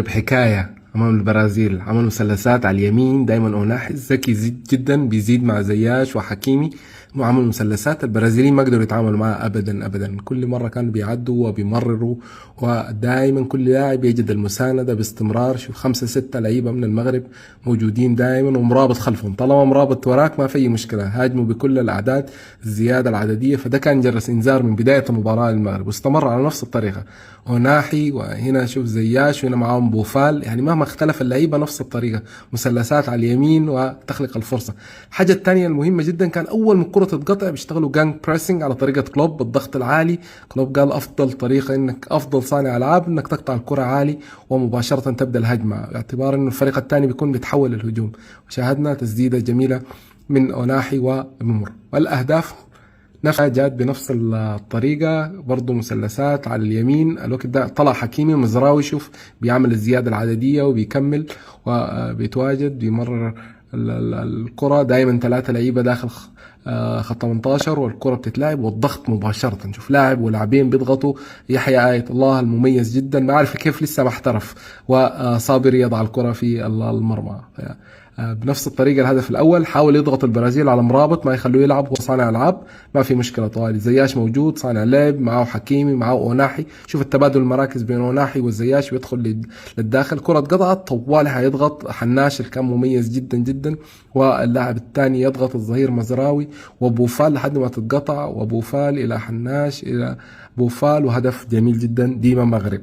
حكاية أمام البرازيل، عمل مثلثات على اليمين دايما أوناحي ذكي جدا بيزيد مع زياش وحكيمي. عمل مثلثات البرازيليين ما قدروا يتعاملوا معاه أبدا أبدا، كل مرة كانوا بيعدوا وبيمرروا، ودائما كل لاعب يجد المساندة باستمرار. شوف 5 6 لعيبة من المغرب موجودين دائما ومرابط خلفهم، طالما مرابط وراك ما في أي مشكلة، هاجموا بكل الأعداد الزيادة العددية. فده كان جرس إنذار من بداية المباراة للمغرب، واستمر على نفس الطريقة. أوناحي وهنا شوف زياش وهنا معاهم بوفال، يعني مهما اختلف اللعيبة نفس الطريقة، مثلثات على اليمين وتخلق الفرصة. الحاجة الثانية المهمة جدا كان أول ما الكرة تتقطع بيشتغلوا جانج بريسنج على طريقة كلوب بالضغط العالي. كلوب قال أفضل طريقة إنك أفضل صانع ألعاب إنك تقطع الكرة عالي ومباشرة تبدأ الهجمة، باعتبار إنه الفريق الثاني بيكون بيتحول للهجوم. وشاهدنا تسديدة جميلة من أوناحي وممر، والأهداف نفسها جات بنفس الطريقة برضو، مثلثات على اليمين. الوقت ده طلع حكيمي مزراوي، شوف بيعمل الزيادة العددية وبيكمل وبيتواجد بيمرر الكرة. دايما 3 لعيبة داخل خط 18 والكرة بتتلعب والضغط مباشرة. شوف لاعب ولاعبين بيضغطوا. يحيى آية الله المميز جدا، ما أعرف كيف لسه ما احترف، وصابر يضع الكرة في المرمى. بنفس الطريقة الهدف الأول حاول يضغط البرازيل على مرابط ما يخلوه يلعب، هو صانع ألعاب ما في مشكلة طوالي. زياش موجود صانع لعب، معه حكيمي معه أوناحي. شوف التبادل المراكز بين أوناحي والزياش بيدخل للداخل. كرة قطعت طوالي هيضغط حناش اللي كان مميز جدا جدا، واللاعب الثاني يضغط الظهير مزراوي وبوفال لحد ما تتقطع، وبوفال إلى حناش إلى بوفال، وهدف جميل جدا ديما مغرب.